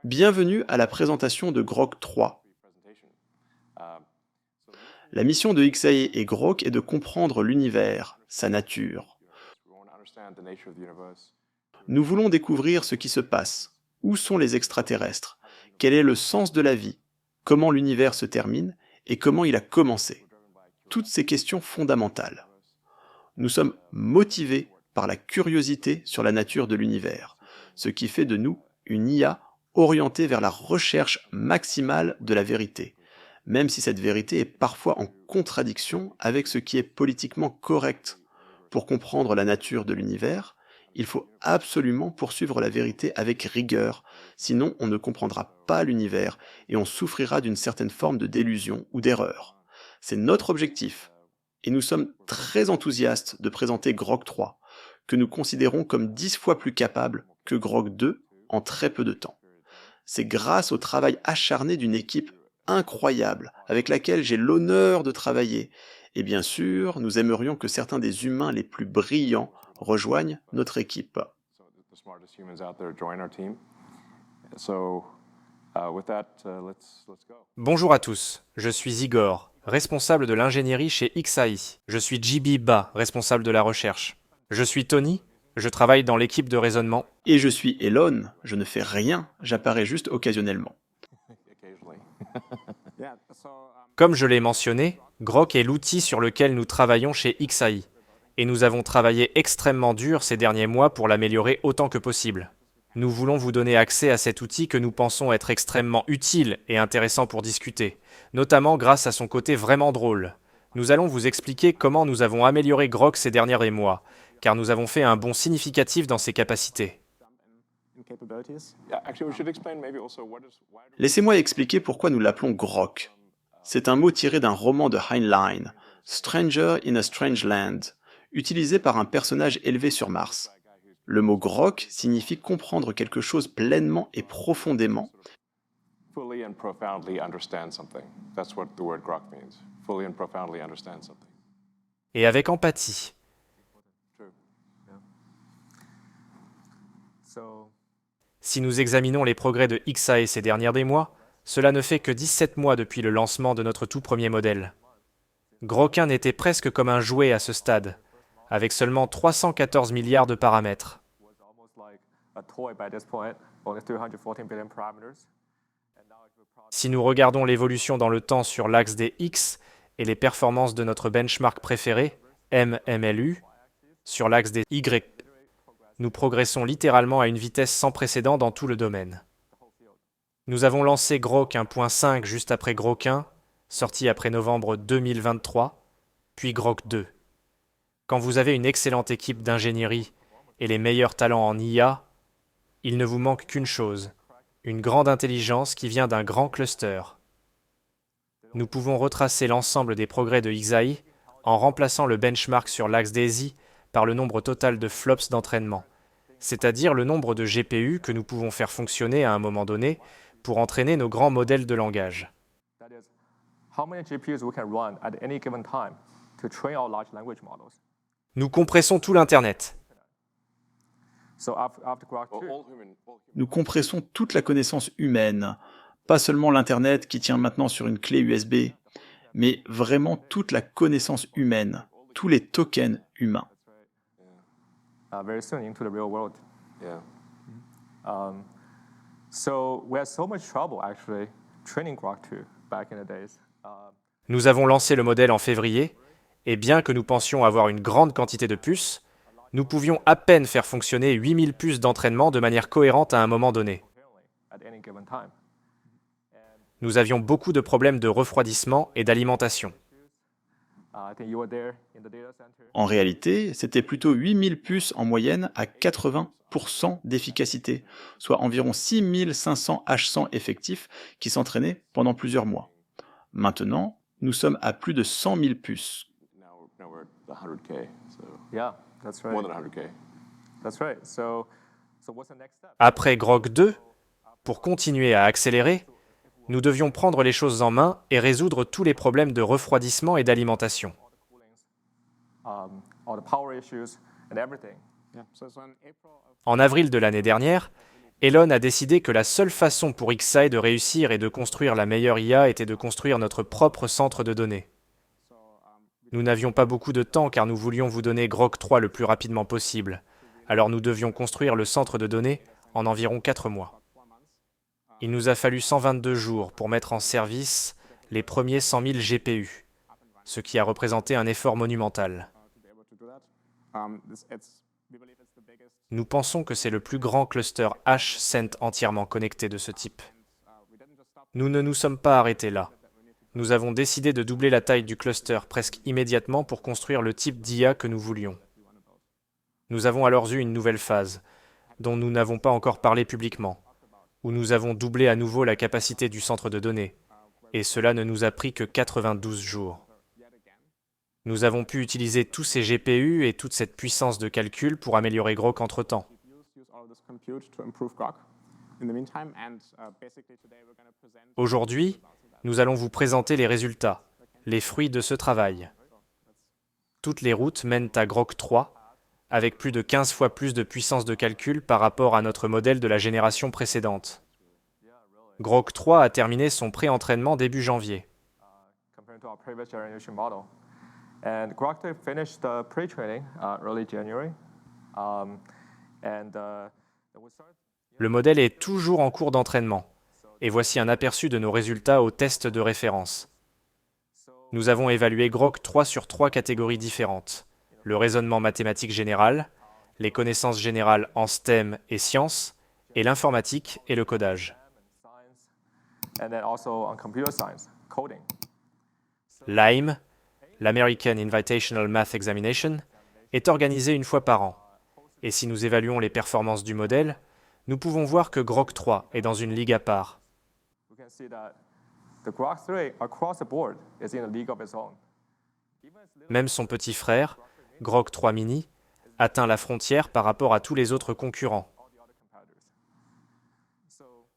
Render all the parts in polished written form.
Bienvenue à la présentation de Grok 3. La mission de XAE et Grok est de comprendre l'univers, sa nature. Nous voulons découvrir ce qui se passe. Où sont les extraterrestres? Quel est le sens de la vie? Comment l'univers se termine? Et comment il a commencé? Toutes ces questions fondamentales. Nous sommes motivés par la curiosité sur la nature de l'univers, ce qui fait de nous une IA orientée vers la recherche maximale de la vérité, même si cette vérité est parfois en contradiction avec ce qui est politiquement correct. Pour comprendre la nature de l'univers, il faut absolument poursuivre la vérité avec rigueur, sinon on ne comprendra pas l'univers et on souffrira d'une certaine forme de délusion ou d'erreur. C'est notre objectif. Et nous sommes très enthousiastes de présenter Grok 3, que nous considérons comme 10 fois plus capable que Grok 2 en très peu de temps. C'est grâce au travail acharné d'une équipe incroyable avec laquelle j'ai l'honneur de travailler. Et bien sûr, nous aimerions que certains des humains les plus brillants rejoignent notre équipe. Bonjour à tous, je suis Igor, responsable de l'ingénierie chez XAI. Je suis JB Ba, responsable de la recherche. Je suis Tony, je travaille dans l'équipe de raisonnement. Et je suis Elon, je ne fais rien, j'apparais juste occasionnellement. Comme je l'ai mentionné, Grok est l'outil sur lequel nous travaillons chez XAI. Et nous avons travaillé extrêmement dur ces derniers mois pour l'améliorer autant que possible. Nous voulons vous donner accès à cet outil que nous pensons être extrêmement utile et intéressant pour discuter, notamment grâce à son côté vraiment drôle. Nous allons vous expliquer comment nous avons amélioré Grok ces derniers mois, car nous avons fait un bond significatif dans ses capacités. Laissez-moi expliquer pourquoi nous l'appelons Grok. C'est un mot tiré d'un roman de Heinlein, Stranger in a Strange Land, utilisé par un personnage élevé sur Mars. Le mot Grok signifie comprendre quelque chose pleinement et profondément. Et avec empathie. Si nous examinons les progrès de XAE ces derniers mois, cela ne fait que 17 mois depuis le lancement de notre tout premier modèle. Grok 1 était presque comme un jouet à ce stade, avec seulement 314 milliards de paramètres. Si nous regardons l'évolution dans le temps sur l'axe des X et les performances de notre benchmark préféré, MMLU, sur l'axe des Y, nous progressons littéralement à une vitesse sans précédent dans tout le domaine. Nous avons lancé Grok 1.5 juste après Grok 1, sorti après novembre 2023, puis Grok 2. Quand vous avez une excellente équipe d'ingénierie et les meilleurs talents en IA, il ne vous manque qu'une chose, une grande intelligence qui vient d'un grand cluster. Nous pouvons retracer l'ensemble des progrès de XAI en remplaçant le benchmark sur l'axe des Y par le nombre total de flops d'entraînement, c'est-à-dire le nombre de GPU que nous pouvons faire fonctionner à un moment donné pour entraîner nos grands modèles de langage. Nous compressons tout l'Internet. Nous compressons toute la connaissance humaine, pas seulement l'Internet qui tient maintenant sur une clé USB, mais vraiment toute la connaissance humaine, tous les tokens humains. Nous avons lancé le modèle en février, et bien que nous pensions avoir une grande quantité de puces, nous pouvions à peine faire fonctionner 8000 puces d'entraînement de manière cohérente à un moment donné. Nous avions beaucoup de problèmes de refroidissement et d'alimentation. En réalité, c'était plutôt 8000 puces en moyenne à 80% d'efficacité, soit environ 6500 H100 effectifs qui s'entraînaient pendant plusieurs mois. Maintenant, nous sommes à plus de 100 000 puces. Après Grok 2, pour continuer à accélérer, nous devions prendre les choses en main et résoudre tous les problèmes de refroidissement et d'alimentation. En avril de l'année dernière, Elon a décidé que la seule façon pour XAI de réussir et de construire la meilleure IA était de construire notre propre centre de données. Nous n'avions pas beaucoup de temps car nous voulions vous donner Grok 3 le plus rapidement possible. Alors nous devions construire le centre de données en environ 4 mois. Il nous a fallu 122 jours pour mettre en service les premiers 100 000 GPU, ce qui a représenté un effort monumental. Nous pensons que c'est le plus grand cluster H-Cent entièrement connecté de ce type. Nous ne nous sommes pas arrêtés là. Nous avons décidé de doubler la taille du cluster presque immédiatement pour construire le type d'IA que nous voulions. Nous avons alors eu une nouvelle phase, dont nous n'avons pas encore parlé publiquement, où nous avons doublé à nouveau la capacité du centre de données, et cela ne nous a pris que 92 jours. Nous avons pu utiliser tous ces GPU et toute cette puissance de calcul pour améliorer Grok entre-temps. Aujourd'hui, nous allons vous présenter les résultats, les fruits de ce travail. Toutes les routes mènent à Grok 3, avec plus de 15 fois plus de puissance de calcul par rapport à notre modèle de la génération précédente. Grok 3 a terminé son pré-entraînement début janvier. And Grok 3 finished the pre-training early January. Le modèle est toujours en cours d'entraînement. Et voici un aperçu de nos résultats au test de référence. Nous avons évalué Grok 3 sur 3 catégories différentes. Le raisonnement mathématique général, les connaissances générales en STEM et sciences, et l'informatique et le codage. L'AIM, l'American Invitational Math Examination, est organisée une fois par an. Et si nous évaluons les performances du modèle, nous pouvons voir que Grok 3 est dans une ligue à part. Même son petit frère, Grok 3 Mini, atteint la frontière par rapport à tous les autres concurrents.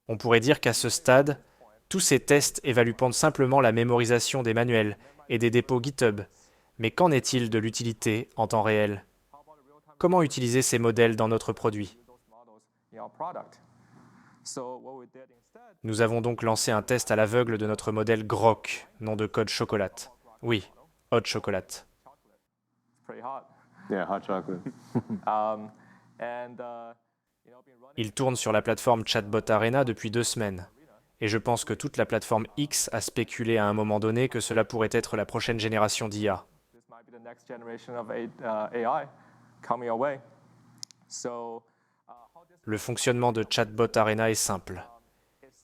On pourrait dire qu'à ce stade, tous ces tests évaluent simplement la mémorisation des manuels et des dépôts GitHub. Mais qu'en est-il de l'utilité en temps réel? Comment utiliser ces modèles dans notre produit? Nous avons donc lancé un test à l'aveugle de notre modèle Grok, nom de code chocolat. Oui, hot chocolate. Il tourne sur la plateforme Chatbot Arena depuis 2 semaines. Et je pense que toute la plateforme X a spéculé à un moment donné que cela pourrait être la prochaine génération d'IA. Le fonctionnement de Chatbot Arena est simple.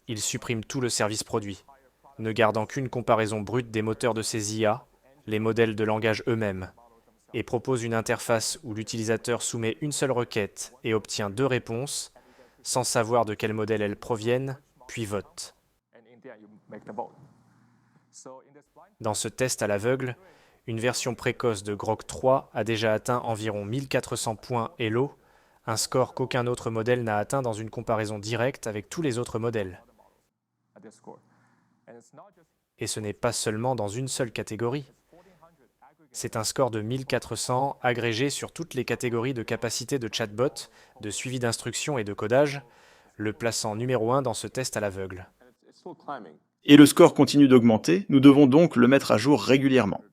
Il supprime tout le service produit, ne gardant qu'une comparaison brute des moteurs de ces IA, les modèles de langage eux-mêmes, et propose une interface où l'utilisateur soumet une seule requête et obtient 2 réponses, sans savoir de quel modèle elles proviennent, puis vote. Dans ce test à l'aveugle, une version précoce de Grok 3 a déjà atteint environ 1400 points Elo, un score qu'aucun autre modèle n'a atteint dans une comparaison directe avec tous les autres modèles. Et ce n'est pas seulement dans une seule catégorie. C'est un score de 1400 agrégé sur toutes les catégories de capacité de chatbot, de suivi d'instructions et de codage, le plaçant numéro 1 dans ce test à l'aveugle. Et le score continue d'augmenter, nous devons donc le mettre à jour régulièrement.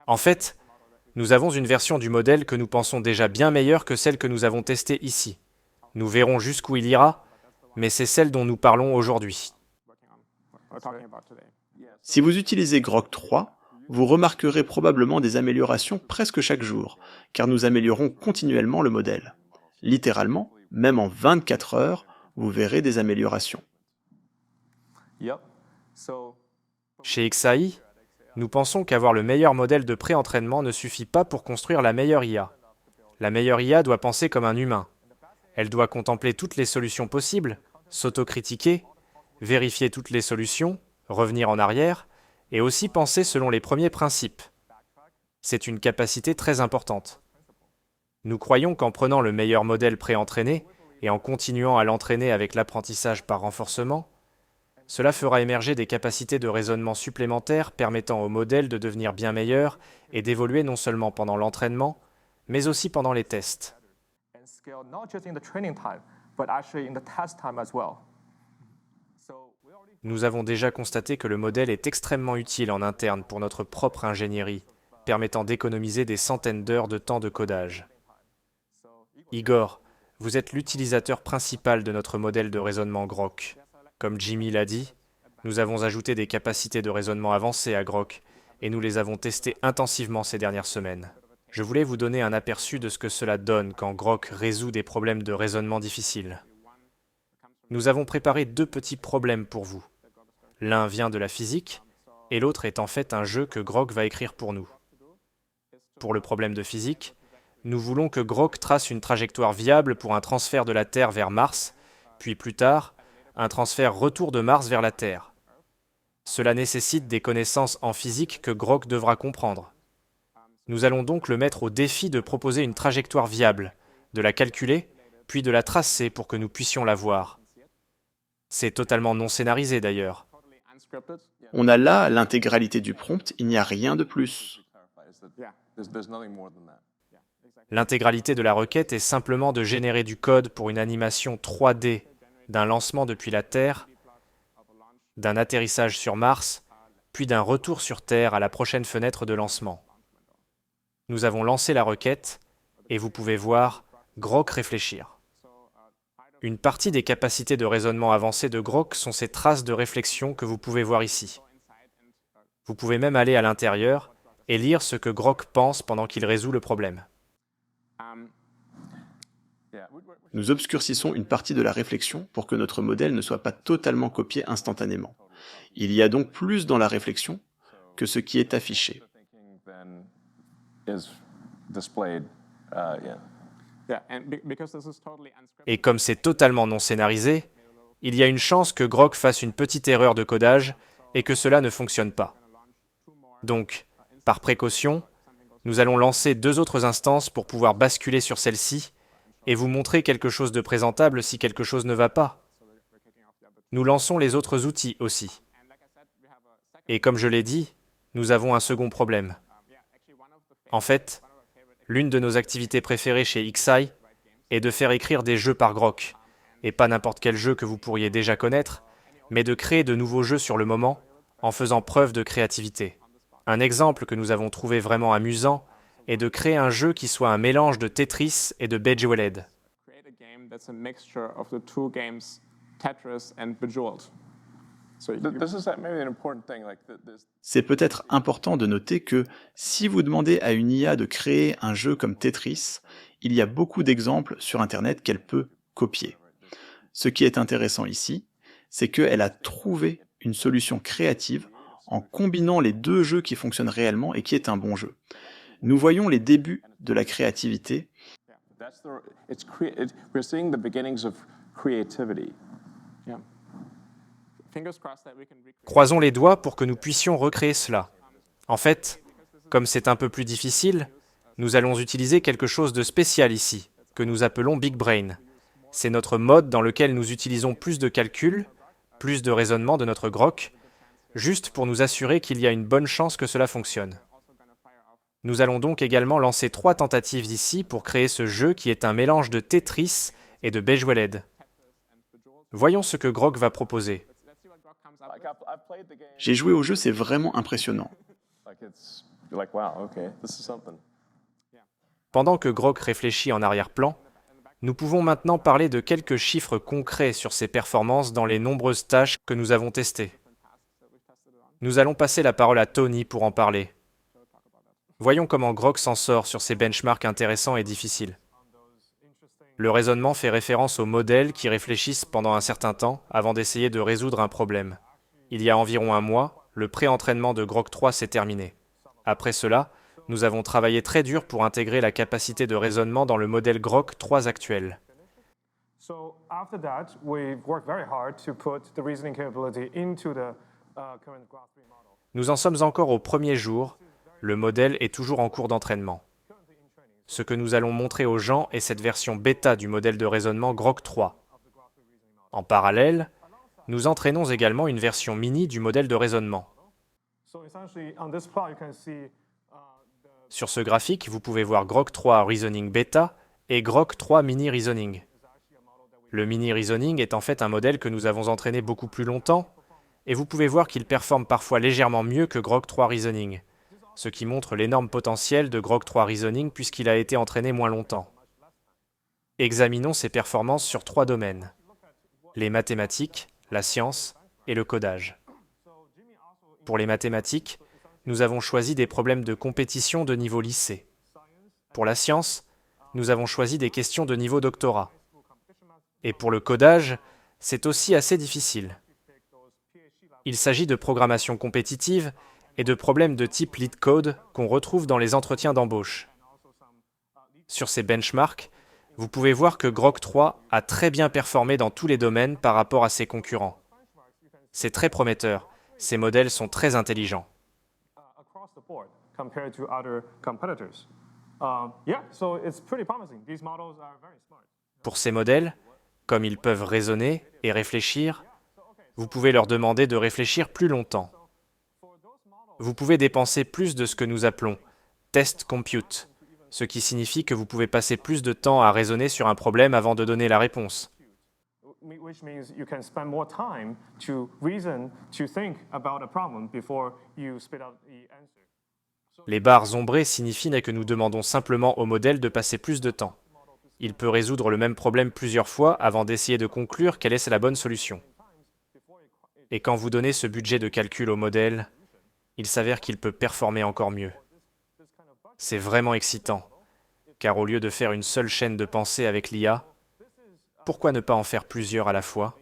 En fait, nous avons une version du modèle que nous pensons déjà bien meilleure que celle que nous avons testée ici. Nous verrons jusqu'où il ira, mais c'est celle dont nous parlons aujourd'hui. Si vous utilisez Grok 3, vous remarquerez probablement des améliorations presque chaque jour, car nous améliorons continuellement le modèle. Littéralement, même en 24 heures, vous verrez des améliorations. Chez XAI, nous pensons qu'avoir le meilleur modèle de pré-entraînement ne suffit pas pour construire la meilleure IA. La meilleure IA doit penser comme un humain. Elle doit contempler toutes les solutions possibles, s'autocritiquer, vérifier toutes les solutions, revenir en arrière, et aussi penser selon les premiers principes. C'est une capacité très importante. Nous croyons qu'en prenant le meilleur modèle pré-entraîné et en continuant à l'entraîner avec l'apprentissage par renforcement, cela fera émerger des capacités de raisonnement supplémentaires permettant au modèle de devenir bien meilleur et d'évoluer non seulement pendant l'entraînement, mais aussi pendant les tests. scale not just in the training time, but actually in the test time as well. Nous avons déjà constaté que le modèle est extrêmement utile en interne pour notre propre ingénierie, permettant d'économiser des centaines d'heures de temps de codage. Igor, vous êtes l'utilisateur principal de notre modèle de raisonnement Grok. Comme Jimmy l'a dit, nous avons ajouté des capacités de raisonnement avancées à Grok et nous les avons testées intensivement ces dernières semaines. Je voulais vous donner un aperçu de ce que cela donne quand Grok résout des problèmes de raisonnement difficiles. Nous avons préparé 2 petits problèmes pour vous. L'un vient de la physique, et l'autre est en fait un jeu que Grok va écrire pour nous. Pour le problème de physique, nous voulons que Grok trace une trajectoire viable pour un transfert de la Terre vers Mars, puis plus tard, un transfert retour de Mars vers la Terre. Cela nécessite des connaissances en physique que Grok devra comprendre. Nous allons donc le mettre au défi de proposer une trajectoire viable, de la calculer, puis de la tracer pour que nous puissions la voir. C'est totalement non scénarisé d'ailleurs. On a là l'intégralité du prompt, il n'y a rien de plus. L'intégralité de la requête est simplement de générer du code pour une animation 3D d'un lancement depuis la Terre, d'un atterrissage sur Mars, puis d'un retour sur Terre à la prochaine fenêtre de lancement. Nous avons lancé la requête, et vous pouvez voir Grok réfléchir. Une partie des capacités de raisonnement avancées de Grok sont ces traces de réflexion que vous pouvez voir ici. Vous pouvez même aller à l'intérieur et lire ce que Grok pense pendant qu'il résout le problème. Nous obscurcissons une partie de la réflexion pour que notre modèle ne soit pas totalement copié instantanément. Il y a donc plus dans la réflexion que ce qui est affiché. Et comme c'est totalement non scénarisé, il y a une chance que Grok fasse une petite erreur de codage et que cela ne fonctionne pas. Donc, par précaution, nous allons lancer 2 autres instances pour pouvoir basculer sur celle-ci et vous montrer quelque chose de présentable si quelque chose ne va pas. Nous lançons les autres outils aussi. Et comme je l'ai dit, nous avons un second problème. En fait, l'une de nos activités préférées chez XI est de faire écrire des jeux par Grok, et pas n'importe quel jeu que vous pourriez déjà connaître, mais de créer de nouveaux jeux sur le moment, en faisant preuve de créativité. Un exemple que nous avons trouvé vraiment amusant est de créer un jeu qui soit un mélange de Tetris et de Bejeweled. C'est peut-être important de noter que si vous demandez à une IA de créer un jeu comme Tetris, il y a beaucoup d'exemples sur Internet qu'elle peut copier. Ce qui est intéressant ici, c'est qu'elle a trouvé une solution créative en combinant les 2 jeux qui fonctionnent réellement et qui est un bon jeu. Nous voyons les débuts de la créativité. Croisons les doigts pour que nous puissions recréer cela. En fait, comme c'est un peu plus difficile, nous allons utiliser quelque chose de spécial ici, que nous appelons Big Brain. C'est notre mode dans lequel nous utilisons plus de calculs, plus de raisonnement de notre Grok, juste pour nous assurer qu'il y a une bonne chance que cela fonctionne. Nous allons donc également lancer 3 tentatives ici pour créer ce jeu qui est un mélange de Tetris et de Bejeweled. Voyons ce que Grok va proposer. J'ai joué au jeu, c'est vraiment impressionnant. Pendant que Grok réfléchit en arrière-plan, nous pouvons maintenant parler de quelques chiffres concrets sur ses performances dans les nombreuses tâches que nous avons testées. Nous allons passer la parole à Tony pour en parler. Voyons comment Grok s'en sort sur ces benchmarks intéressants et difficiles. Le raisonnement fait référence aux modèles qui réfléchissent pendant un certain temps avant d'essayer de résoudre un problème. Il y a environ un mois, le pré-entraînement de Grok 3 s'est terminé. Après cela, nous avons travaillé très dur pour intégrer la capacité de raisonnement dans le modèle Grok 3 actuel. Nous en sommes encore au premier jour, le modèle est toujours en cours d'entraînement. Ce que nous allons montrer aux gens est cette version bêta du modèle de raisonnement Grok 3. En parallèle, nous entraînons également une version mini du modèle de raisonnement. Sur ce graphique, vous pouvez voir Grok 3 Reasoning Beta et Grok 3 Mini Reasoning. Le Mini Reasoning est en fait un modèle que nous avons entraîné beaucoup plus longtemps, et vous pouvez voir qu'il performe parfois légèrement mieux que Grok 3 Reasoning, ce qui montre l'énorme potentiel de Grok 3 Reasoning puisqu'il a été entraîné moins longtemps. Examinons ses performances sur 3 domaines: les mathématiques, la science et le codage. Pour les mathématiques, nous avons choisi des problèmes de compétition de niveau lycée. Pour la science, nous avons choisi des questions de niveau doctorat. Et pour le codage, c'est aussi assez difficile. Il s'agit de programmation compétitive et de problèmes de type lead code qu'on retrouve dans les entretiens d'embauche. Sur ces benchmarks, vous pouvez voir que Grok 3 a très bien performé dans tous les domaines par rapport à ses concurrents. C'est très prometteur, ces modèles sont très intelligents. Across the board compared to other competitors. Yeah, so it's pretty promising. These models are very smart. Pour ces modèles, comme ils peuvent raisonner et réfléchir, vous pouvez leur demander de réfléchir plus longtemps. Vous pouvez dépenser plus de ce que nous appelons test compute, ce qui signifie que vous pouvez passer plus de temps à raisonner sur un problème avant de donner la réponse. Which means you can spend more time to reason, to think about a problem before you spit out the answer. Les barres ombrées signifient que nous demandons simplement au modèle de passer plus de temps. Il peut résoudre le même problème plusieurs fois avant d'essayer de conclure quelle est la bonne solution. Et quand vous donnez ce budget de calcul au modèle, il s'avère qu'il peut performer encore mieux. C'est vraiment excitant, car au lieu de faire une seule chaîne de pensée avec l'IA, pourquoi ne pas en faire plusieurs à la fois?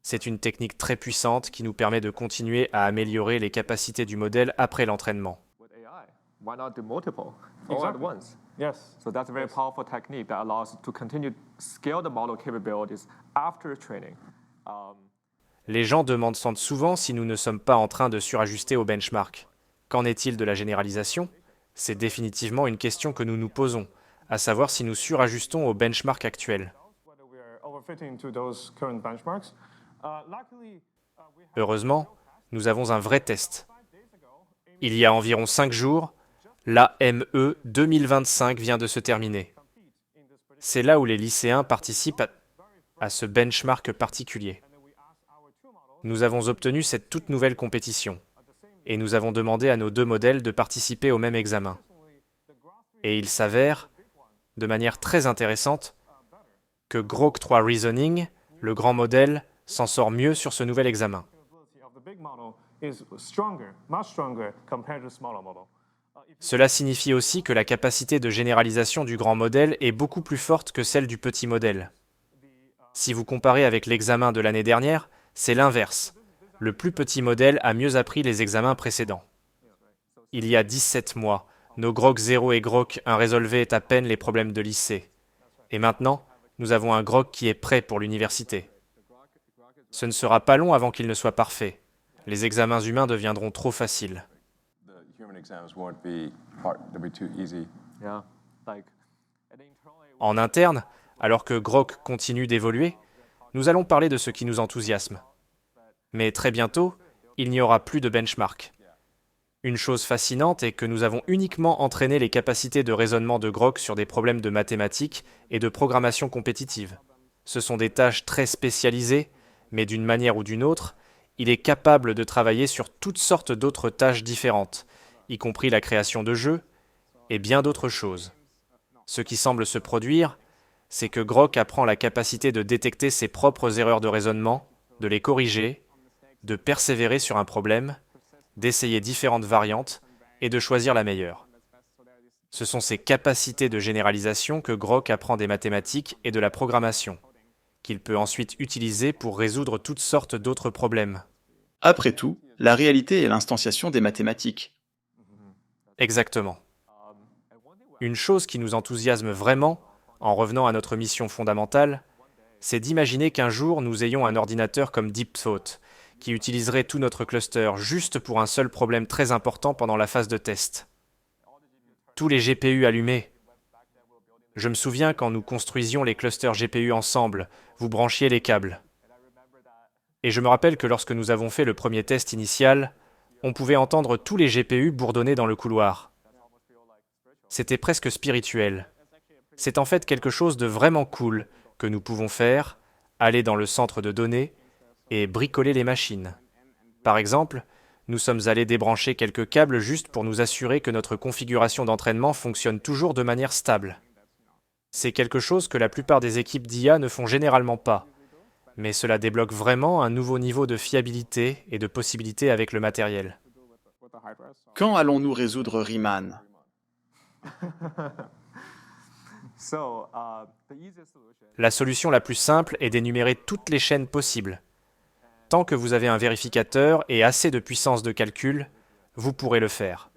C'est une technique très puissante qui nous permet de continuer à améliorer les capacités du modèle après l'entraînement. With AI, why not do multiple all at once? Yes. So that's a very powerful technique that allows us to continue to scale the model capabilities after training. Les gens demandent souvent si nous ne sommes pas en train de surajuster au benchmark. Qu'en est-il de la généralisation? C'est définitivement une question que nous nous posons, à savoir si nous surajustons au benchmark actuel. Whether we are overfitting to those current benchmarks. Luckily, Heureusement, nous avons un vrai test. Il y a environ 5 jours, l'AME 2025 vient de se terminer. C'est là où les lycéens participent à ce benchmark particulier. Nous avons obtenu cette toute nouvelle compétition et nous avons demandé à nos 2 modèles de participer au même examen. Et il s'avère, de manière très intéressante, que Grok 3 Reasoning, le grand modèle, s'en sort mieux sur ce nouvel examen. of the big model is stronger, much stronger compared to the smaller model. Cela signifie aussi que la capacité de généralisation du grand modèle est beaucoup plus forte que celle du petit modèle. Si vous comparez avec l'examen de l'année dernière, c'est l'inverse. Le plus petit modèle a mieux appris les examens précédents. Il y a 17 mois, nos Grok 0 et Grok 1 résolvaient à peine les problèmes de lycée. Et maintenant, nous avons un Grok qui est prêt pour l'université. Ce ne sera pas long avant qu'il ne soit parfait. Les examens humains deviendront trop faciles. The human exams won't be hard, they'll be too easy. Yeah. Like, and internally, En interne, alors que Grok continue d'évoluer, nous allons parler de ce qui nous enthousiasme. Mais très bientôt, il n'y aura plus de benchmark. Une chose fascinante est que nous avons uniquement entraîné les capacités de raisonnement de Grok sur des problèmes de mathématiques et de programmation compétitive. Ce sont des tâches très spécialisées, mais d'une manière ou d'une autre, il est capable de travailler sur toutes sortes d'autres tâches différentes, y compris la création de jeux et bien d'autres choses. Ce qui semble se produire, c'est que Grok apprend la capacité de détecter ses propres erreurs de raisonnement, de les corriger, de persévérer sur un problème, d'essayer différentes variantes et de choisir la meilleure. Ce sont ces capacités de généralisation que Grok apprend des mathématiques et de la programmation, qu'il peut ensuite utiliser pour résoudre toutes sortes d'autres problèmes. Après tout, la réalité est l'instanciation des mathématiques. Exactement. Une chose qui nous enthousiasme vraiment, en revenant à notre mission fondamentale, c'est d'imaginer qu'un jour nous ayons un ordinateur comme DeepThought, qui utiliserait tout notre cluster juste pour un seul problème très important pendant la phase de test. Tous les GPU allumés. Je me souviens quand nous construisions les clusters GPU ensemble, vous branchiez les câbles. Et je me rappelle que lorsque nous avons fait le premier test initial, on pouvait entendre tous les GPU bourdonner dans le couloir. C'était presque spirituel. C'est en fait quelque chose de vraiment cool que nous pouvons faire, aller dans le centre de données et bricoler les machines. Par exemple, nous sommes allés débrancher quelques câbles juste pour nous assurer que notre configuration d'entraînement fonctionne toujours de manière stable. C'est quelque chose que la plupart des équipes d'IA ne font généralement pas, mais cela débloque vraiment un nouveau niveau de fiabilité et de possibilités avec le matériel. Quand allons-nous résoudre Riemann? La solution la plus simple est d'énumérer toutes les chaînes possibles. Tant que vous avez un vérificateur et assez de puissance de calcul, vous pourrez le faire.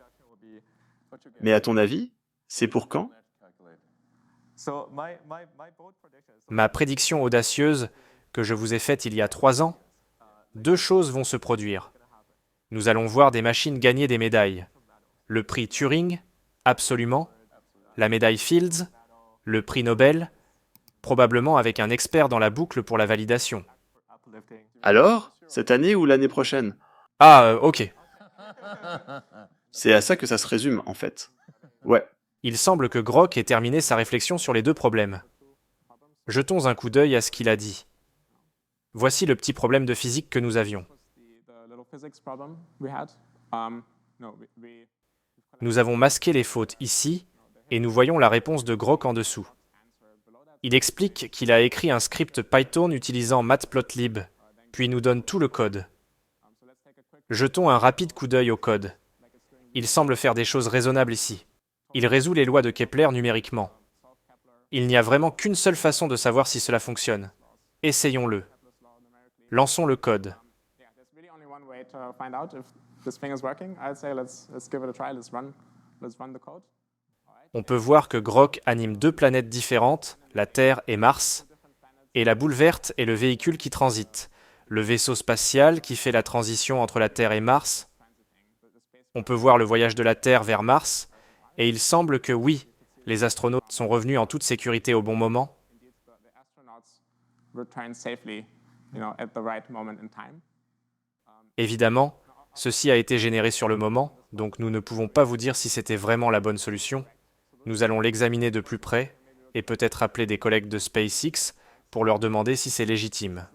Mais à ton avis, c'est pour quand? Ma prédiction audacieuse, que je vous ai faite il y a 3 ans, 2 choses vont se produire. Nous allons voir des machines gagner des médailles. Le prix Turing, absolument. La médaille Fields, le prix Nobel, probablement avec un expert dans la boucle pour la validation. Alors? Cette année ou l'année prochaine? Ok. C'est à ça que ça se résume, en fait. Ouais. Il semble que Grok ait terminé sa réflexion sur les 2 problèmes. Jetons un coup d'œil à ce qu'il a dit. Voici le petit problème de physique que nous avions. Nous avons masqué les fautes ici, et nous voyons la réponse de Grok en dessous. Il explique qu'il a écrit un script Python utilisant Matplotlib, puis nous donne tout le code. Jetons un rapide coup d'œil au code. Il semble faire des choses raisonnables ici. Il résout les lois de Kepler numériquement. Il n'y a vraiment qu'une seule façon de savoir si cela fonctionne. Essayons-le. Lançons le code. On peut voir que Grok anime 2 planètes différentes, la Terre et Mars, et la boule verte est le véhicule qui transite, le vaisseau spatial qui fait la transition entre la Terre et Mars. On peut voir le voyage de la Terre vers Mars, et il semble que oui, les astronautes sont revenus en toute sécurité au bon moment. Évidemment, ceci a été généré sur le moment, donc nous ne pouvons pas vous dire si c'était vraiment la bonne solution. Nous allons l'examiner de plus près, et peut-être appeler des collègues de SpaceX pour leur demander si c'est légitime.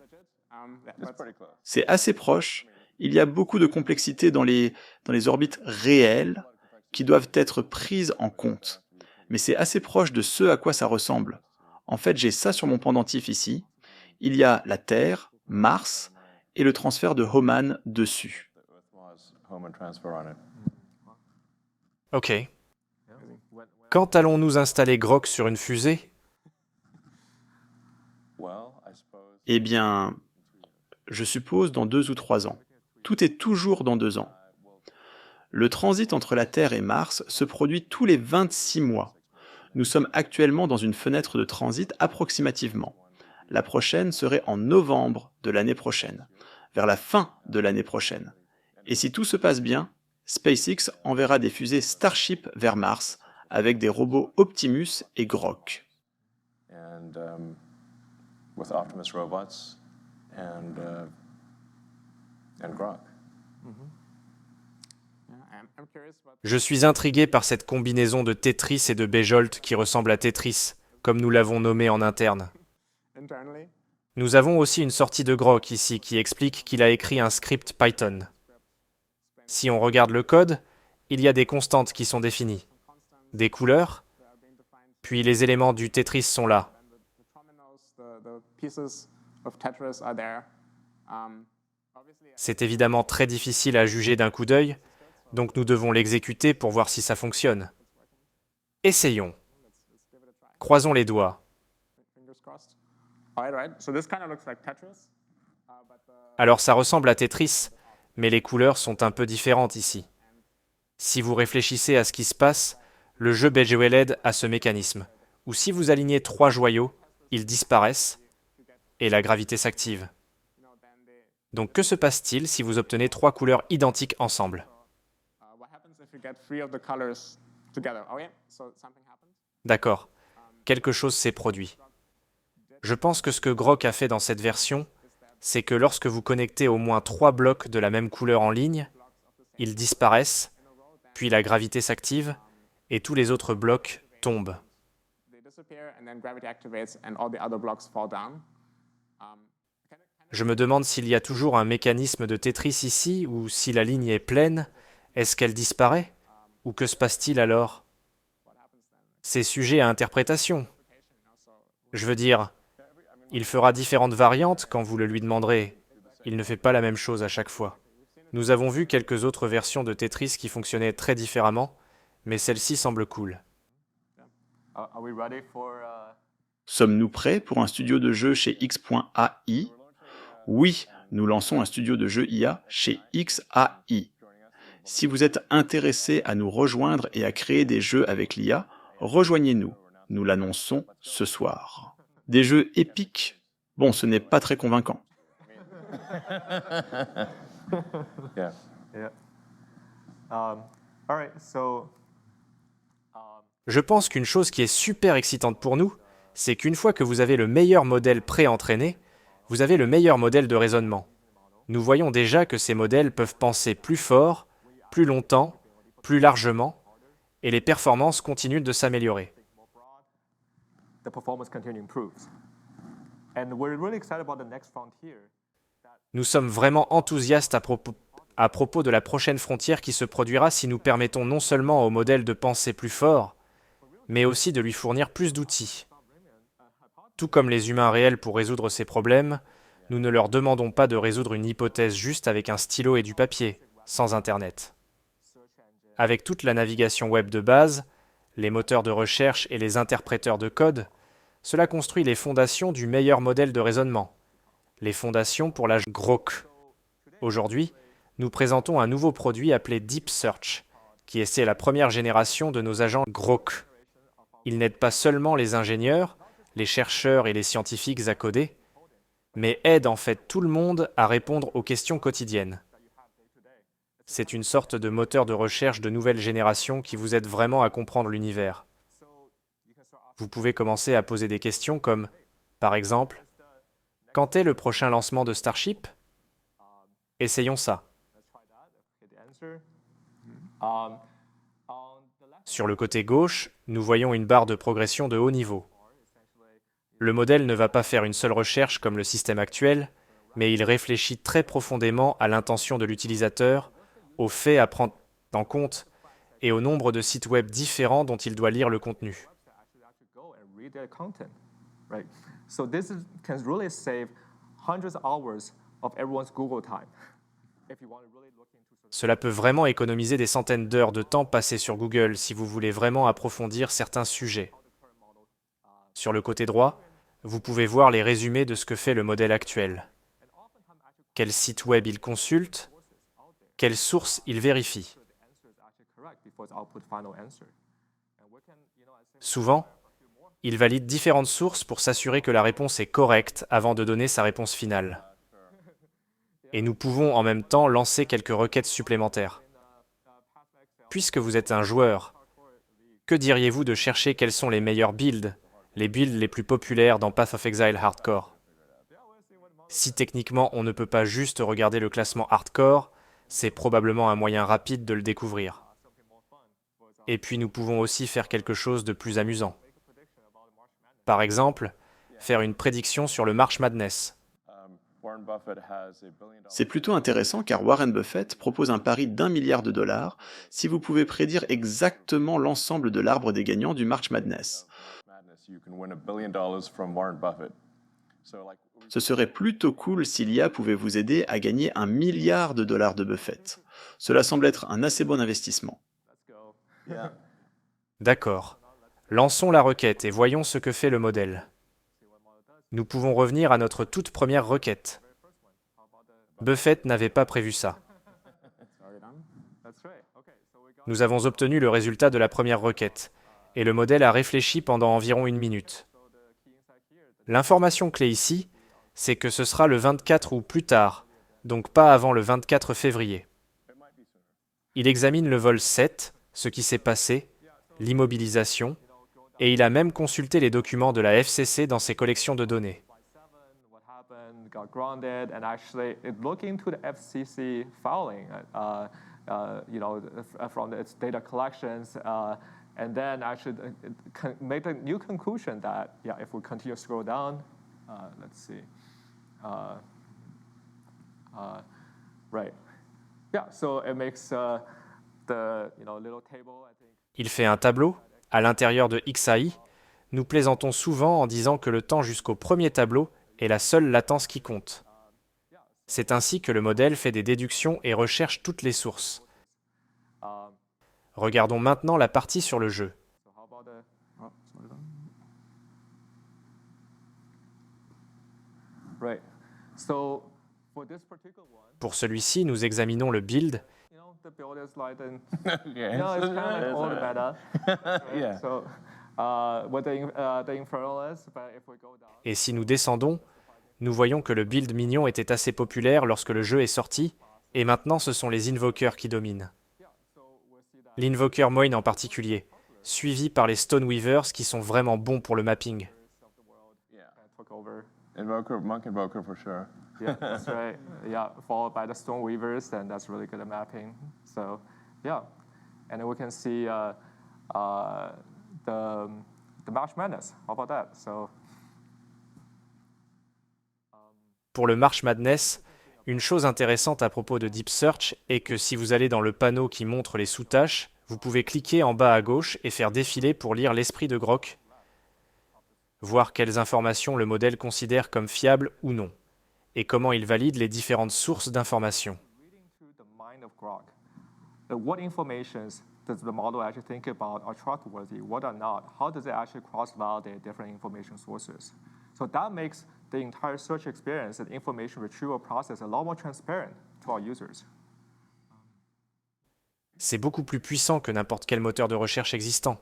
C'est assez proche. Il y a beaucoup de complexité dans les orbites réelles qui doivent être prises en compte. Mais c'est assez proche de ce à quoi ça ressemble. En fait, j'ai ça sur mon pendentif ici. Il y a la Terre, Mars, et le transfert de Hohmann dessus. Ok. Quand allons-nous installer Grok sur une fusée? Eh bien, je suppose dans 2 ou 3 ans. Tout est toujours dans 2 ans. Le transit entre la Terre et Mars se produit tous les 26 mois. Nous sommes actuellement dans une fenêtre de transit approximativement. La prochaine serait en novembre de l'année prochaine, vers la fin de l'année prochaine. Et si tout se passe bien, SpaceX enverra des fusées Starship vers Mars avec des robots Optimus et Grok. With Optimus robots and Grok. Je suis intrigué par cette combinaison de Tetris et de Bejolt qui ressemble à Tetris, comme nous l'avons nommé en interne. Nous avons aussi une sortie de Grok ici qui explique qu'il a écrit un script Python. Si on regarde le code, il y a des constantes qui sont définies, des couleurs, puis les éléments du Tetris sont là. C'est évidemment très difficile à juger d'un coup d'œil, donc nous devons l'exécuter pour voir si ça fonctionne. Essayons. Croisons les doigts. Alors ça ressemble à Tetris, mais les couleurs sont un peu différentes ici. Si vous réfléchissez à ce qui se passe, le jeu Bejeweled a ce mécanisme, où si vous alignez 3 joyaux, ils disparaissent, et la gravité s'active. Donc que se passe-t-il si vous obtenez 3 couleurs identiques ensemble? D'accord, quelque chose s'est produit. Je pense que ce que Grok a fait dans cette version, c'est que lorsque vous connectez au moins 3 blocs de la même couleur en ligne, ils disparaissent, puis la gravité s'active, et tous les autres blocs tombent. disappear and then gravity activates and all the other blocks fall down. Je me demande s'il y a toujours un mécanisme de Tetris ici, ou si la ligne est pleine, est-ce qu'elle disparaît? Ou que se passe-t-il alors? C'est sujet à interprétation. Je veux dire, il fera différentes variantes quand vous le lui demanderez. Il ne fait pas la même chose à chaque fois. Nous avons vu quelques autres versions de Tetris qui fonctionnaient très différemment, mais celle-ci semble cool. Are we ready for Sommes-nous prêts pour un studio de jeu chez X.AI? Oui, nous lançons un studio de jeu IA chez XAI. Si vous êtes intéressé à nous rejoindre et à créer des jeux avec l'IA, rejoignez-nous. Nous l'annonçons ce soir. Des jeux épiques? Bon, ce n'est pas très convaincant. Yeah. Yeah. All right, so Je pense qu'une chose qui est super excitante pour nous, c'est qu'une fois que vous avez le meilleur modèle pré-entraîné, vous avez le meilleur modèle de raisonnement. Nous voyons déjà que ces modèles peuvent penser plus fort, plus longtemps, plus largement, et les performances continuent de s'améliorer. the performance continue improves. And we're really excited about the next frontier. Nous sommes vraiment enthousiastes à propos de la prochaine frontière qui se produira si nous permettons non seulement au modèle de penser plus fort, mais aussi de lui fournir plus d'outils. Tout comme les humains réels pour résoudre ces problèmes, nous ne leur demandons pas de résoudre une hypothèse juste avec un stylo et du papier, sans Internet. Avec toute la navigation web de base, les moteurs de recherche et les interpréteurs de code, cela construit les fondations du meilleur modèle de raisonnement. Les fondations pour la Grok. Aujourd'hui, nous présentons un nouveau produit appelé Deep Search, qui essaie la première génération de nos agents Grok. Il n'aide pas seulement les ingénieurs, les chercheurs et les scientifiques à coder, mais aide en fait tout le monde à répondre aux questions quotidiennes. C'est une sorte de moteur de recherche de nouvelle génération qui vous aide vraiment à comprendre l'univers. Vous pouvez commencer à poser des questions comme, par exemple, quand est le prochain lancement de Starship? Essayons ça. The answer. On the left, Sur le côté gauche, nous voyons une barre de progression de haut niveau. Le modèle ne va pas faire une seule recherche comme le système actuel, mais il réfléchit très profondément à l'intention de l'utilisateur, aux faits à prendre en compte et au nombre de sites web différents dont il doit lire le contenu. actually go and read their content, right? So can really save hundreds of hours of everyone's Google time. If you want to really look into Cela peut vraiment économiser des centaines d'heures de temps passées sur Google si vous voulez vraiment approfondir certains sujets. Sur le côté droit, vous pouvez voir les résumés de ce que fait le modèle actuel. Quel site web il consulte, quelles sources il vérifie. the answer is actually correct before it's output final answer. And we can, I think Souvent, il valide différentes sources pour s'assurer que la réponse est correcte avant de donner sa réponse finale. Et nous pouvons en même temps lancer quelques requêtes supplémentaires. Puisque vous êtes un joueur, que diriez-vous de chercher quels sont les meilleurs builds, les builds les plus populaires dans Path of Exile Hardcore? Si techniquement on ne peut pas juste regarder le classement Hardcore, c'est probablement un moyen rapide de le découvrir. Et puis nous pouvons aussi faire quelque chose de plus amusant. Par exemple, faire une prédiction sur le March Madness. Warren Buffett has $1 billion. C'est plutôt intéressant car Warren Buffett propose un pari d'1 milliard de dollars si vous pouvez prédire exactement l'ensemble de l'arbre des gagnants du March Madness. Madness, you can win $1 billion from Warren Buffett. So, like, Ce serait plutôt cool si l'IA pouvait vous aider à gagner 1 milliard de dollars de Buffett. Cela semble être un assez bon investissement. yeah. D'accord. Lançons la requête et voyons ce que fait le modèle. Nous pouvons revenir à notre toute première requête. Buffett n'avait pas prévu ça. that's right. Okay, so we got Nous avons obtenu le résultat de la première requête, et le modèle a réfléchi pendant environ 1 minute. L'information clé ici, c'est que ce sera le 24 ou plus tard, donc pas avant le 24 février. Il examine le vol 7, ce qui s'est passé, l'immobilisation, et il a même consulté les documents de la FCC dans ses collections de données. what happened, got grounded, and actually it looked into the FCC filing, from its data collections, And then I should make a new conclusion that, yeah, if we continue to scroll down, let's see. Right. Yeah, so it makes the little table, I think. Il fait un tableau, à l'intérieur de XAI. Nous plaisantons souvent en disant que le temps jusqu'au premier tableau est la seule latence qui compte. C'est ainsi que le modèle fait des déductions et recherche toutes les sources. Regardons maintenant la partie sur le jeu. So how about the, slow down. Right. So for this particular one, Pour celui-ci, nous examinons le build the build is like an, Okay. it's kind of like all the meta. Right? Yeah. So what the infernal is, but if we go down, et si nous descendons, nous voyons que le build mignon était assez populaire lorsque le jeu est sorti, et maintenant ce sont les invokers qui dominent. L'invoker Moin en particulier, suivi par les Stoneweavers qui sont vraiment bons pour le mapping. Yeah. took over. Monk Invoker for sure. Yeah, that's right. Yeah, followed by the Stoneweavers, and that's really good at mapping. So, yeah, and then we can see the March Madness. How about that? So, Pour le March Madness, une chose intéressante à propos de Deep Search est que si vous allez dans le panneau qui montre les sous-tâches, vous pouvez cliquer en bas à gauche et faire défiler pour lire l'esprit de Grok, voir quelles informations le modèle considère comme fiables ou non, et comment il valide les différentes sources d'informations. reading through the mind of Grok, what informations does the model actually think about are trustworthy, what are not? How does it actually cross-validate different information sources? So that makes the entire search experience and information retrieval process a lot more transparent to our users. C'est beaucoup plus puissant que n'importe quel moteur de recherche existant.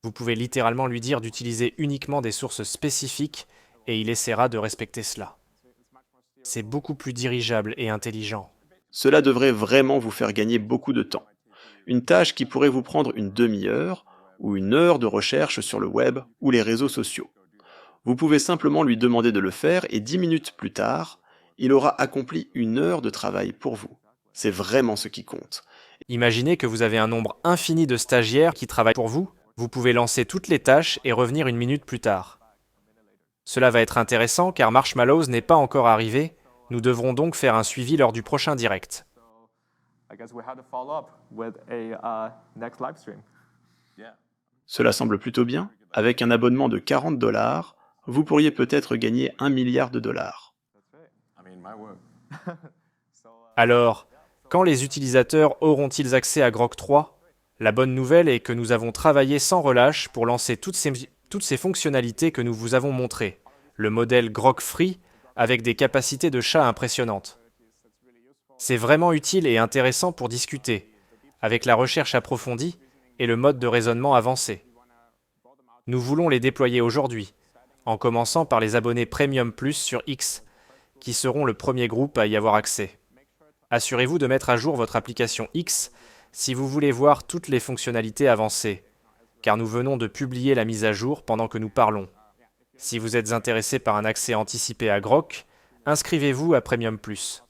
Vous pouvez littéralement lui dire d'utiliser uniquement des sources spécifiques et il essaiera de respecter cela. C'est beaucoup plus dirigeable et intelligent. Cela devrait vraiment vous faire gagner beaucoup de temps. Une tâche qui pourrait vous prendre une demi-heure ou une heure de recherche sur le web ou les réseaux sociaux. Vous pouvez simplement lui demander de le faire et 10 minutes plus tard, il aura accompli une heure de travail pour vous. C'est vraiment ce qui compte. Imaginez que vous avez un nombre infini de stagiaires qui travaillent pour vous. Vous pouvez lancer toutes les tâches et revenir une minute plus tard. Cela va être intéressant car Marshmallows n'est pas encore arrivé. Nous devrons donc faire un suivi lors du prochain direct. I guess we have to follow up with a next live stream. Yeah. Cela semble plutôt bien. Avec un abonnement de $40, vous pourriez peut-être gagner $1 milliard. That's right. I mean, my word. Alors, quand les utilisateurs auront-ils accès à Grok 3 ? La bonne nouvelle est que nous avons travaillé sans relâche pour lancer toutes ces fonctionnalités que nous vous avons montrées. Le modèle Grok Free avec des capacités de chat impressionnantes. C'est vraiment utile et intéressant pour discuter, avec la recherche approfondie et le mode de raisonnement avancé. Nous voulons les déployer aujourd'hui, en commençant par les abonnés Premium Plus sur X, qui seront le premier groupe à y avoir accès. Assurez-vous de mettre à jour votre application X si vous voulez voir toutes les fonctionnalités avancées, car nous venons de publier la mise à jour pendant que nous parlons. Si vous êtes intéressé par un accès anticipé à Grok, inscrivez-vous à Premium Plus.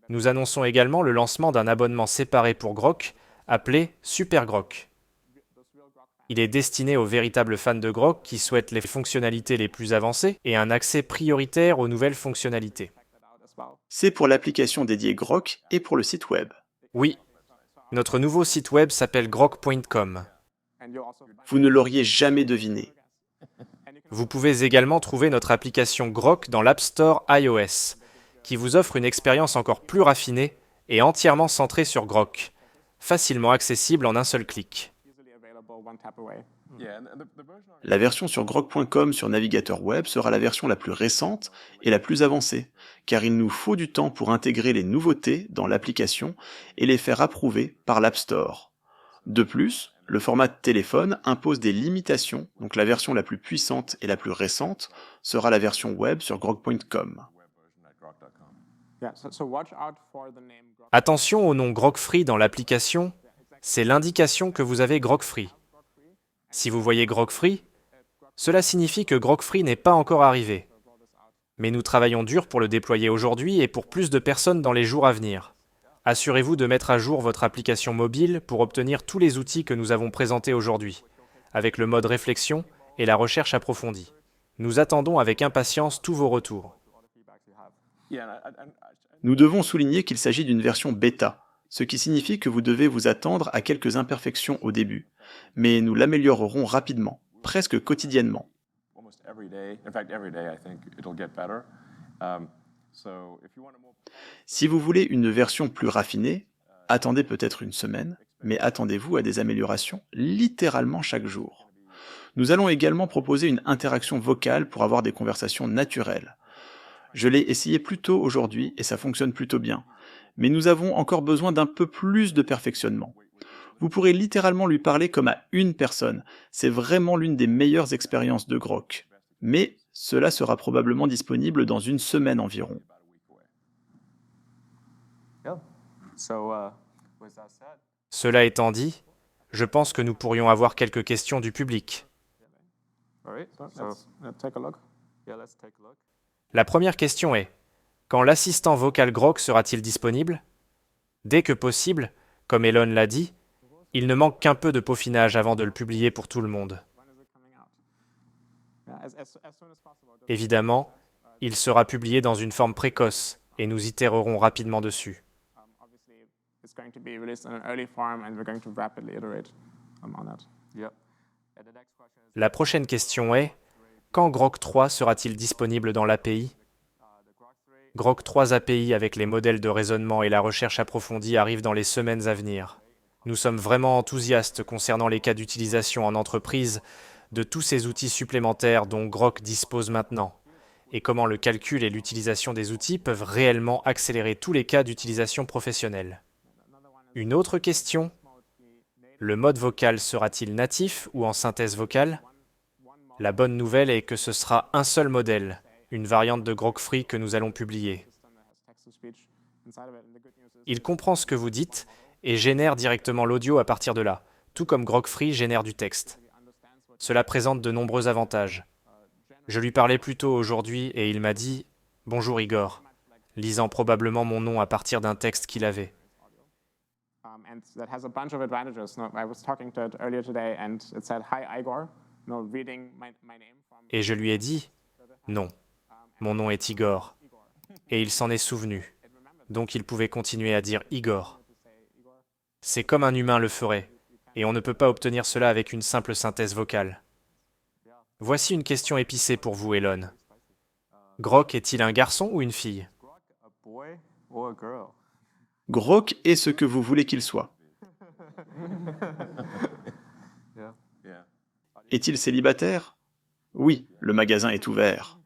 Nous annonçons également le lancement d'un abonnement séparé pour Grok, appelé Super Grok. Il est destiné aux véritables fans de Grok qui souhaitent les fonctionnalités les plus avancées et un accès prioritaire aux nouvelles fonctionnalités. C'est pour l'application dédiée Grok et pour le site web. Oui, notre nouveau site web s'appelle grok.com. Vous ne l'auriez jamais deviné. Vous pouvez également trouver notre application Grok dans l'App Store iOS, qui vous offre une expérience encore plus raffinée et entièrement centrée sur Grok, facilement accessible en un seul clic. Yeah, and the version on La version sur grok.com sur navigateur web sera la version la plus récente et la plus avancée, car il nous faut du temps pour intégrer les nouveautés dans l'application et les faire approuver par l'App Store. De plus, le format de téléphone impose des limitations, donc la version la plus puissante et la plus récente sera la version web sur grok.com. web version at grok.com. Yeah, so watch out for the name Grok. Attention au nom Grok Free dans l'application, c'est l'indication que vous avez Grok Free. Si vous voyez Grok Free, cela signifie que Grok Free n'est pas encore arrivé. Mais nous travaillons dur pour le déployer aujourd'hui et pour plus de personnes dans les jours à venir. Assurez-vous de mettre à jour votre application mobile pour obtenir tous les outils que nous avons présentés aujourd'hui, avec le mode réflexion et la recherche approfondie. Nous attendons avec impatience tous vos retours. Nous devons souligner qu'il s'agit d'une version bêta, ce qui signifie que vous devez vous attendre à quelques imperfections au début, mais nous l'améliorerons rapidement, presque quotidiennement. Almost every day. In fact, every day, I think it'll get better. So if you want a more Si vous voulez une version plus raffinée, attendez peut-être une semaine, mais attendez-vous à des améliorations littéralement chaque jour. Nous allons également proposer une interaction vocale pour avoir des conversations naturelles. Je l'ai essayé plus tôt aujourd'hui et ça fonctionne plutôt bien, mais nous avons encore besoin d'un peu plus de perfectionnement. Vous pourrez littéralement lui parler comme à une personne, c'est vraiment l'une des meilleures expériences de Grok. Mais cela sera probablement disponible dans une semaine environ. Yeah. So, with that said, Cela étant dit, je pense que nous pourrions avoir quelques questions du public. all right. So So, let's take a look. yeah, let's take a look. La première question est, quand l'assistant vocal Grok sera-t-il disponible? Dès que possible, comme Elon l'a dit, il ne manque qu'un peu de peaufinage avant de le publier pour tout le monde. When is it coming out? Yeah, as soon as possible. Évidemment, il sera publié dans une forme précoce et nous itérerons rapidement dessus. Obviously, it's going to be released in an early form, and we're going to rapidly iterate on that. Yeah. And the next question is, La prochaine question est, quand Grok 3 sera-t-il disponible dans l'API? Grok 3 API avec les modèles de raisonnement et la recherche approfondie arrivent dans les semaines à venir. Nous sommes vraiment enthousiastes concernant les cas d'utilisation en entreprise de tous ces outils supplémentaires dont Grok dispose maintenant, et comment le calcul et l'utilisation des outils peuvent réellement accélérer tous les cas d'utilisation professionnelle. Une autre question, le mode vocal sera-t-il natif ou en synthèse vocale? La bonne nouvelle est que ce sera un seul modèle, une variante de Grok Free que nous allons publier. System that has text-to-speech inside of it. And the good news is Il comprend ce que vous dites et génère directement l'audio à partir de là, tout comme Grok Free génère du texte. Cela présente de nombreux avantages. Je lui parlais plus tôt aujourd'hui et il m'a dit « Bonjour Igor », lisant probablement mon nom à partir d'un texte qu'il avait. and that has a bunch of advantages. No, I was talking to it earlier today, and it said, "Hi, Igor." No, reading my name from. Et je lui ai dit « Non, mon nom est Igor ». Et il s'en est souvenu. Donc il pouvait continuer à dire Igor. C'est comme un humain le ferait, et on ne peut pas obtenir cela avec une simple synthèse vocale. Voici une question épicée pour vous, Elon. Grok est-il un garçon ou une fille? a boy or a girl? Grok est ce que vous voulez qu'il soit. Yeah. Yeah. Est-il célibataire? Oui, le magasin est ouvert.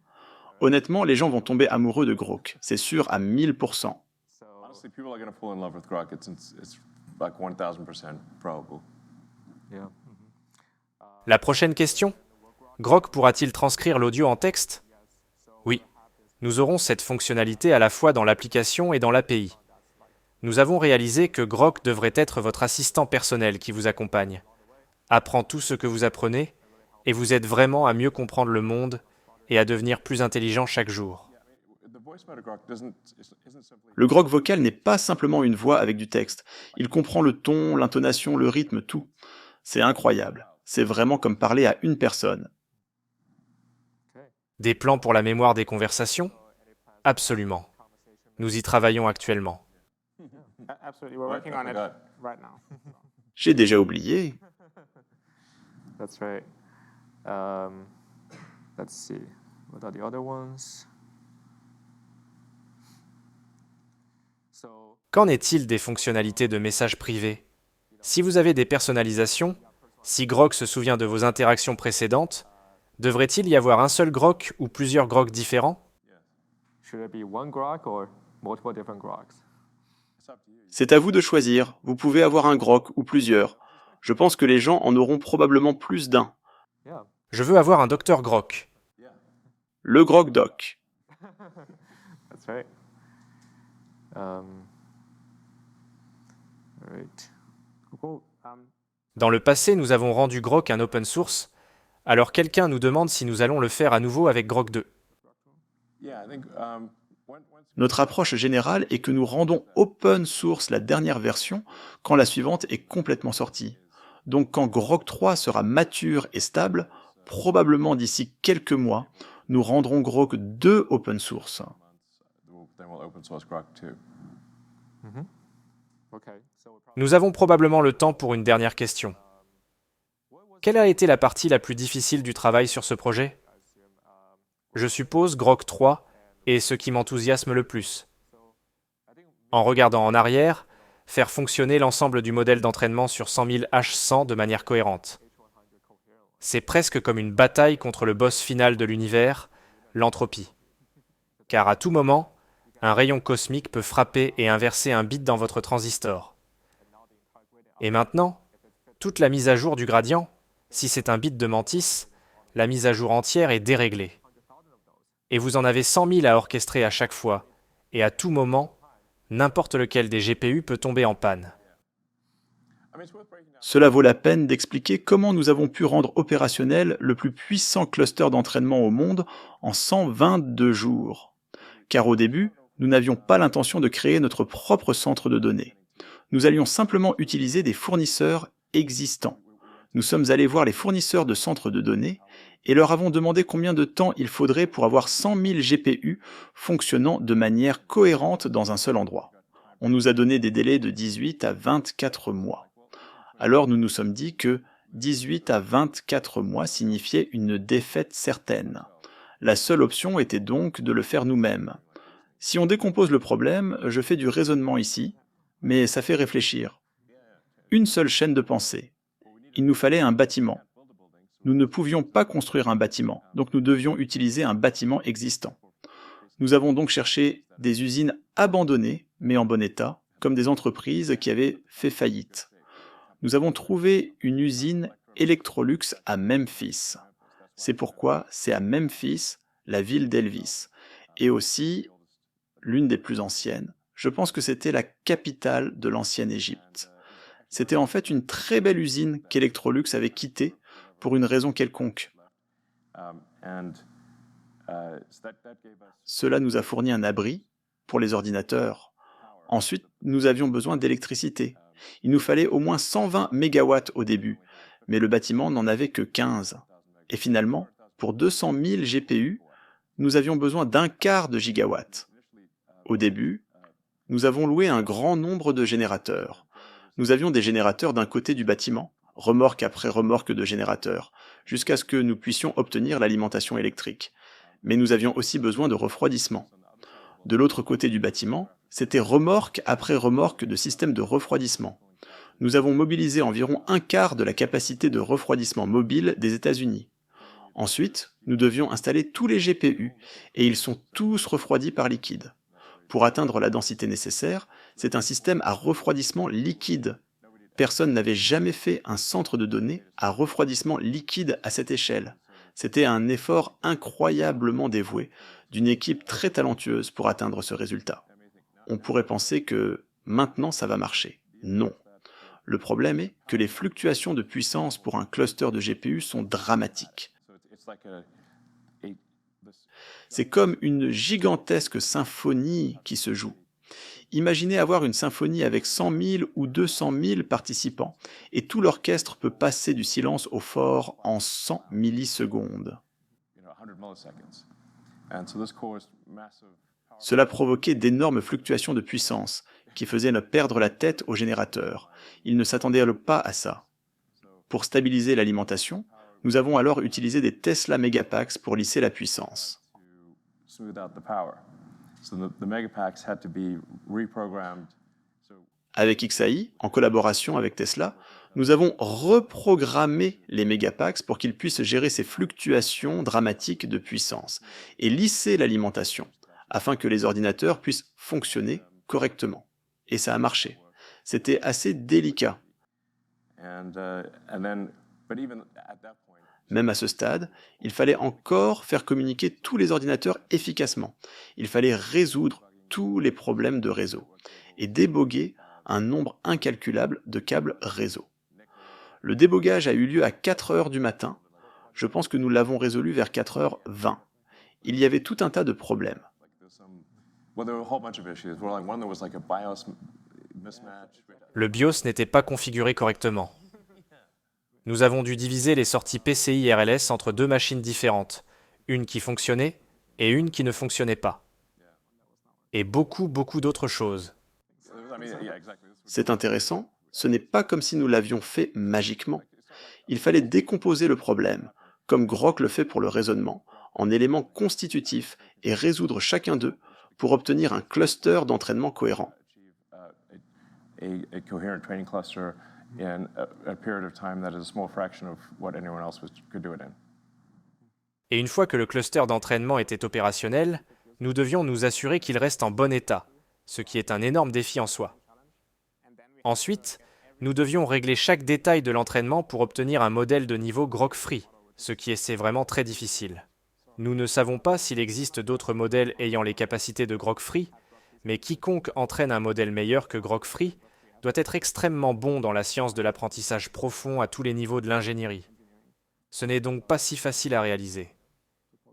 Honnêtement, les gens vont tomber amoureux de Grok, c'est sûr à 1000%. So, Honestly, people are going to fall in love with Grok. It's like 1000% probable. yeah. La prochaine question. Grok pourra-t-il transcrire l'audio en texte? Oui. Nous aurons cette fonctionnalité à la fois dans l'application et dans l'API. Nous avons réalisé que Grok devrait être votre assistant personnel qui vous accompagne, apprend tout ce que vous apprenez et vous aide vraiment à mieux comprendre le monde et à devenir plus intelligent chaque jour. The voice mode of Grok isn't simply. Le Grok vocal n'est pas simplement une voix avec du texte. Il comprend le ton, l'intonation, le rythme, tout. C'est incroyable. C'est vraiment comme parler à une personne. Des plans pour la mémoire des conversations? Absolument. Nous y travaillons actuellement. Absolutely, we're working I on it forgot. right now. J'ai déjà oublié. That's right. Let's see. What are the other ones? So, Qu'en est-il des fonctionnalités de messages privés? Si vous avez des personnalisations, si Grok se souvient de vos interactions précédentes, devrait-il y avoir un seul Grok ou plusieurs Groks différents? should it be one Grok or multiple different Groks? It's up to you. C'est à vous de choisir. Vous pouvez avoir un Grok ou plusieurs. Je pense que les gens en auront probablement plus d'un. Yeah. Je veux avoir un docteur Grok. Yeah. Le Grok Doc. That's right. All right. Cool. Dans le passé, nous avons rendu Grok un open source, alors quelqu'un nous demande si nous allons le faire à nouveau avec Grok 2. Yeah, I think Notre approche générale est que nous rendons open source la dernière version quand la suivante est complètement sortie. Donc quand Grok 3 sera mature et stable, probablement d'ici quelques mois, nous rendrons Grok 2 open source. Then we'll open source Grok 2. Okay. So Nous avons probablement le temps pour une dernière question. Quelle a été la partie la plus difficile du travail sur ce projet? Je suppose Grok 3 est ce qui m'enthousiasme le plus. En regardant en arrière, faire fonctionner l'ensemble du modèle d'entraînement sur 100 000 H100 de manière cohérente. C'est presque comme une bataille contre le boss final de l'univers, l'entropie. Car à tout moment, un rayon cosmique peut frapper et inverser un bit dans votre transistor. Et maintenant, toute la mise à jour du gradient, si c'est un bit de Mantis, la mise à jour entière est déréglée. Et vous en avez 100 000 à orchestrer à chaque fois, et à tout moment, n'importe lequel des GPU peut tomber en panne. Cela vaut la peine d'expliquer comment nous avons pu rendre opérationnel le plus puissant cluster d'entraînement au monde en 122 jours. Car au début, nous n'avions pas l'intention de créer notre propre centre de données. Nous allions simplement utiliser des fournisseurs existants. Nous sommes allés voir les fournisseurs de centres de données et leur avons demandé combien de temps il faudrait pour avoir 100 000 GPU fonctionnant de manière cohérente dans un seul endroit. On nous a donné des délais de 18 à 24 mois. Alors nous nous sommes dit que 18 à 24 mois signifiait une défaite certaine. La seule option était donc de le faire nous-mêmes. Si on décompose le problème, je fais du raisonnement ici, mais ça fait réfléchir. Une seule chaîne de pensée. Il nous fallait un bâtiment. Nous ne pouvions pas construire un bâtiment, donc nous devions utiliser un bâtiment existant. Nous avons donc cherché des usines abandonnées, mais en bon état, comme des entreprises qui avaient fait faillite. Nous avons trouvé une usine Electrolux à Memphis. C'est pourquoi c'est à Memphis, la ville d'Elvis, et aussi l'une des plus anciennes. Je pense que c'était la capitale de l'ancienne Égypte. C'était en fait une très belle usine qu'Electrolux avait quittée pour une raison quelconque. Cela nous a fourni un abri pour les ordinateurs. Ensuite, nous avions besoin d'électricité. Il nous fallait au moins 120 mégawatts au début, mais le bâtiment n'en avait que 15. Et finalement, pour 200 000 GPU, nous avions besoin d'un quart de gigawatt. Au début, nous avons loué un grand nombre de générateurs. Nous avions des générateurs d'un côté du bâtiment, remorque après remorque de générateurs, jusqu'à ce que nous puissions obtenir l'alimentation électrique. Mais nous avions aussi besoin de refroidissement. De l'autre côté du bâtiment, c'était remorque après remorque de systèmes de refroidissement. Nous avons mobilisé environ un quart de la capacité de refroidissement mobile des États-Unis. Ensuite, nous devions installer tous les GPU, et ils sont tous refroidis par liquide. Pour atteindre la densité nécessaire, c'est un système à refroidissement liquide. Personne n'avait jamais fait un centre de données à refroidissement liquide à cette échelle. C'était un effort incroyablement dévoué d'une équipe très talentueuse pour atteindre ce résultat. On pourrait penser que maintenant ça va marcher. Non. Le problème est que les fluctuations de puissance pour un cluster de GPU sont dramatiques. C'est comme une gigantesque symphonie qui se joue. Imaginez avoir une symphonie avec 100 000 ou 200 000 participants, et tout l'orchestre peut passer du silence au fort en 100 millisecondes. Cela provoquait d'énormes fluctuations de puissance, qui faisaient perdre la tête aux générateurs. Ils ne s'attendaient pas à ça. Pour stabiliser l'alimentation, nous avons alors utilisé des Tesla Megapacks pour lisser la puissance. Avec XAI, en collaboration avec Tesla, nous avons reprogrammé les Megapacks pour qu'ils puissent gérer ces fluctuations dramatiques de puissance et lisser l'alimentation, afin que les ordinateurs puissent fonctionner correctement. Et ça a marché. C'était assez délicat. Même à ce stade, il fallait encore faire communiquer tous les ordinateurs efficacement. Il fallait résoudre tous les problèmes de réseau et déboguer un nombre incalculable de câbles réseau. Le débogage a eu lieu à 4 heures du matin. Je pense que nous l'avons résolu vers 4h20. Il y avait tout un tas de problèmes. Well, there were a whole bunch of issues. Well, like one, there was like a BIOS mismatch. Le BIOS n'était pas configuré correctement. Nous avons dû diviser les sorties PCI RLS entre deux machines différentes, une qui fonctionnait et une qui ne fonctionnait pas. Et beaucoup d'autres choses. I mean, yeah, exactly. C'est intéressant, ce n'est pas comme si nous l'avions fait magiquement. Il fallait décomposer le problème, comme Grok le fait pour le raisonnement, en éléments constitutifs et résoudre chacun d'eux pour obtenir un cluster d'entraînement cohérent. A coherent training cluster in a period of time that is a small fraction of what anyone else could do it in. Et une fois que le cluster d'entraînement était opérationnel, nous devions nous assurer qu'il reste en bon état, ce qui est un énorme défi en soi. Ensuite, nous devions régler chaque détail de l'entraînement pour obtenir un modèle de niveau Grok Free, ce qui est vraiment très difficile. Nous ne savons pas s'il existe d'autres modèles ayant les capacités de Grok Free, mais quiconque entraîne un modèle meilleur que Grok Free doit être extrêmement bon dans la science de l'apprentissage profond à tous les niveaux de l'ingénierie. Ce n'est donc pas si facile à réaliser.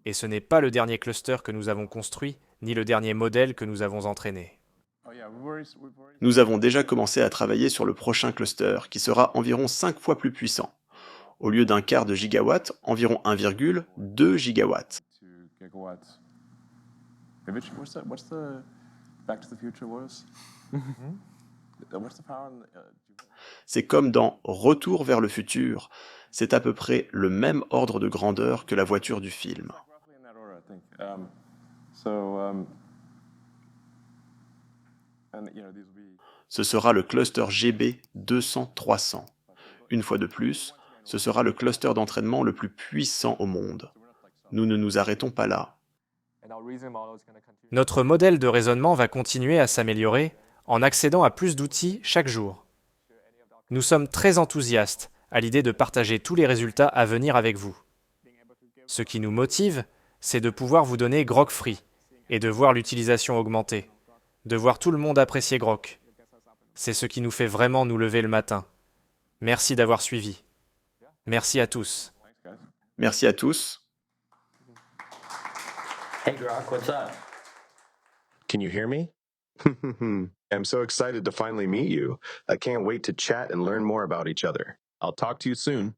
Et ce n'est pas le dernier cluster que nous avons construit, ni le dernier modèle que nous avons entraîné. Oh yeah, Nous avons déjà commencé à travailler sur le prochain cluster, qui sera environ 5 fois plus puissant. Au lieu d'un quart de gigawatt, environ 1,2 gigawatts. 2 gigawatts. Maybe what's the Back to the Future was? What's the power? C'est comme dans Retour vers le futur. C'est à peu près le même ordre de grandeur que la voiture du film. Roughly in that order, I think. And you know, these will be. Ce sera le cluster GB 200-300. Une fois de plus, ce sera le cluster d'entraînement le plus puissant au monde. Nous ne nous arrêtons pas là. And our reasoning model is going to continue. Notre modèle de raisonnement va continuer à s'améliorer en accédant à plus d'outils chaque jour. Nous sommes très enthousiastes à l'idée de partager tous les résultats à venir avec vous. Ce qui nous motive, c'est de pouvoir vous donner Grok Free et de voir l'utilisation augmenter, de voir tout le monde apprécier Grok. C'est ce qui nous fait vraiment nous lever le matin. Merci d'avoir suivi. Merci à tous. Merci à tous. Hey Grok, what's up? Can you hear me? I'm so excited to finally meet you. I can't wait to chat and learn more about each other. I'll talk to you soon.